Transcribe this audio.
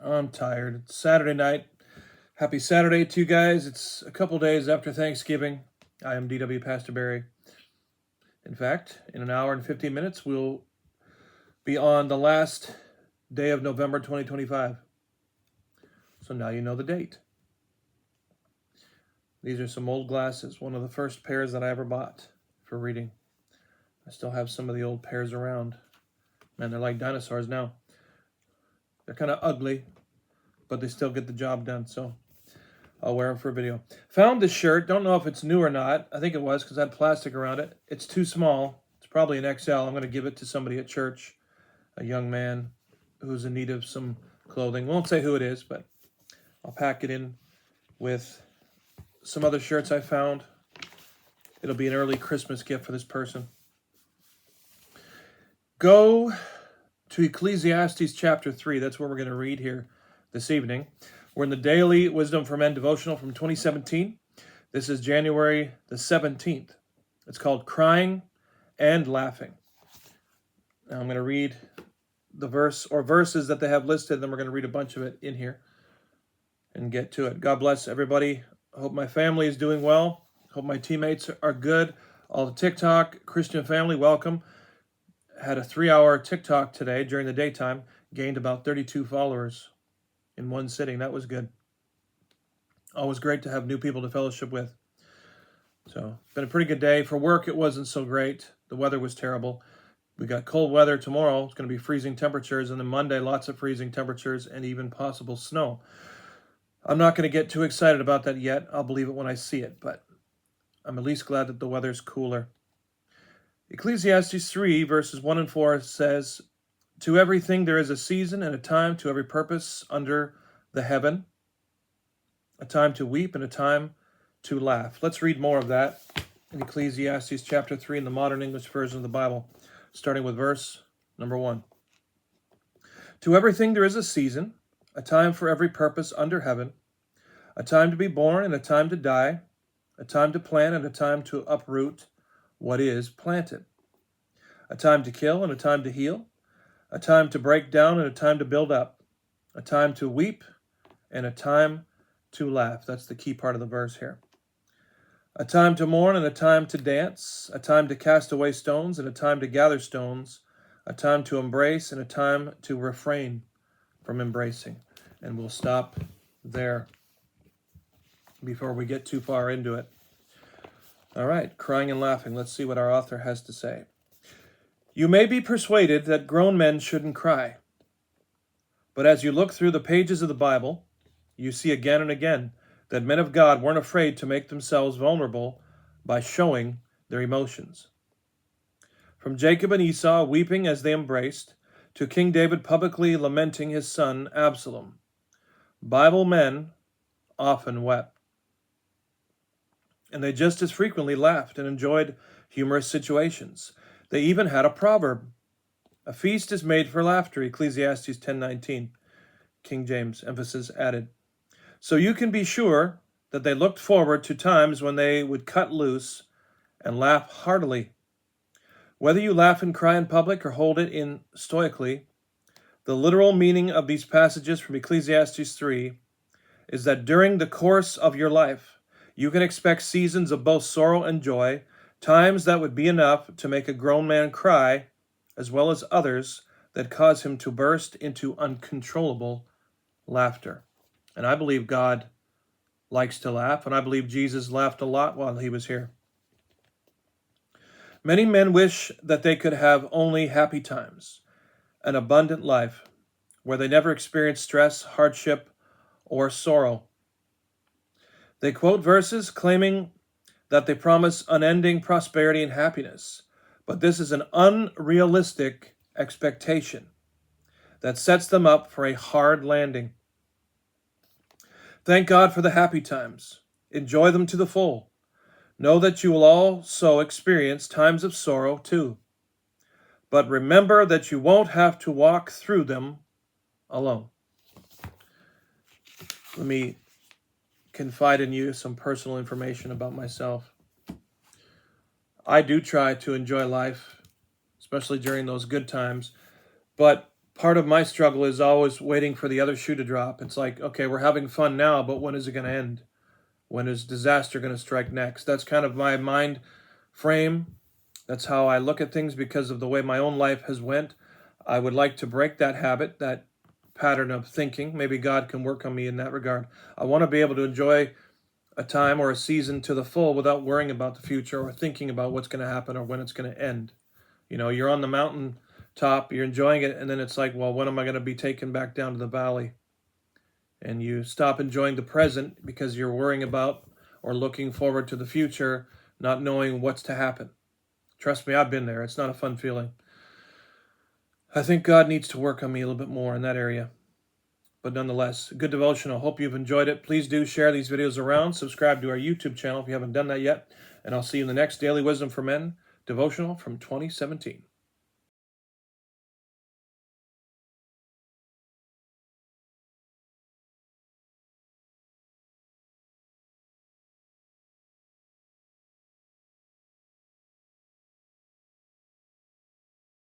I'm tired. It's Saturday night. Happy Saturday to you guys. It's a couple days after Thanksgiving. I am DW Pastor Barry. In fact, in an hour and 15 minutes, we'll be on the last day of November 2025. So now you know the date. These are some old glasses, one of the first pairs that I ever bought for reading. I still have some of the old pairs around. Man, they're like dinosaurs now. They're kind of ugly, but they still get the job done, so I'll wear them for a video. Found this shirt. Don't know if it's new or not. I think it was because I had plastic around it. It's too small. It's probably an XL. I'm going to give it to somebody at church, a young man who's in need of some clothing. Won't say who it is, but I'll pack it in with some other shirts I found. It'll be an early Christmas gift for this person. Go to Ecclesiastes chapter 3. That's where we're going to read here this evening. We're in the Daily Wisdom for Men Devotional from 2017. This is January the 17th. It's called Crying and Laughing. Now I'm going to read the verse or verses that they have listed, then we're going to read a bunch of it in here and get to it. God bless everybody. I hope my family is doing well. Hope my teammates are good. All the TikTok Christian family, welcome. Had a 3-hour TikTok today during the daytime. Gained about 32 followers in one sitting. That was good. Always great to have new people to fellowship with. So, been a pretty good day. For work, it wasn't so great. The weather was terrible. We got cold weather tomorrow. It's going to be freezing temperatures. And then Monday, lots of freezing temperatures and even possible snow. I'm not going to get too excited about that yet. I'll believe it when I see it. But I'm at least glad that the weather's cooler. Ecclesiastes 3, verses 1 and 4 says, "To everything there is a season and a time to every purpose under the heaven, a time to weep and a time to laugh." Let's read more of that in Ecclesiastes chapter 3 in the Modern English Version of the Bible, starting with verse number 1. "To everything there is a season, a time for every purpose under heaven, a time to be born and a time to die, a time to plant and a time to uproot what is planted, a time to kill and a time to heal, a time to break down and a time to build up, a time to weep and a time to laugh." That's the key part of the verse here. "A time to mourn and a time to dance, a time to cast away stones and a time to gather stones, a time to embrace and a time to refrain from embracing." And we'll stop there before we get too far into it. All right, crying and laughing. Let's see what our author has to say. "You may be persuaded that grown men shouldn't cry. But as you look through the pages of the Bible, you see again and again that men of God weren't afraid to make themselves vulnerable by showing their emotions. From Jacob and Esau weeping as they embraced, to King David publicly lamenting his son Absalom, Bible men often wept. And they just as frequently laughed and enjoyed humorous situations. They even had a proverb. A feast is made for laughter, Ecclesiastes 10:19, King James, emphasis added. So you can be sure that they looked forward to times when they would cut loose and laugh heartily. Whether you laugh and cry in public or hold it in stoically, the literal meaning of these passages from Ecclesiastes 3 is that during the course of your life, you can expect seasons of both sorrow and joy, times that would be enough to make a grown man cry, as well as others that cause him to burst into uncontrollable laughter. And I believe God likes to laugh, and I believe Jesus laughed a lot while he was here. Many men wish that they could have only happy times, an abundant life, where they never experience stress, hardship, or sorrow. They quote verses claiming that they promise unending prosperity and happiness, but this is an unrealistic expectation that sets them up for a hard landing. Thank God for the happy times. Enjoy them to the full. Know that you will also experience times of sorrow too. But remember that you won't have to walk through them alone. Let me confide in you some personal information about myself. I do try to enjoy life, especially during those good times, but part of my struggle is always waiting for the other shoe to drop. It's like, okay, we're having fun now, but when is it going to end? When is disaster going to strike next? That's kind of my mind frame. That's how I look at things because of the way my own life has went. I would like to break that habit, that pattern of thinking. Maybe God can work on me in that regard. I want to be able to enjoy a time or a season to the full without worrying about the future or thinking about what's going to happen or when it's going to end. You know, you're on the mountain top, you're enjoying it, and then it's like, well, when am I going to be taken back down to the valley? And you stop enjoying the present because you're worrying about or looking forward to the future, not knowing what's to happen. Trust me, I've been there. It's not a fun feeling. I think God needs to work on me a little bit more in that area. But nonetheless, good devotional. Hope you've enjoyed it. Please do share these videos around. Subscribe to our YouTube channel if you haven't done that yet. And I'll see you in the next Daily Wisdom for Men devotional from 2017.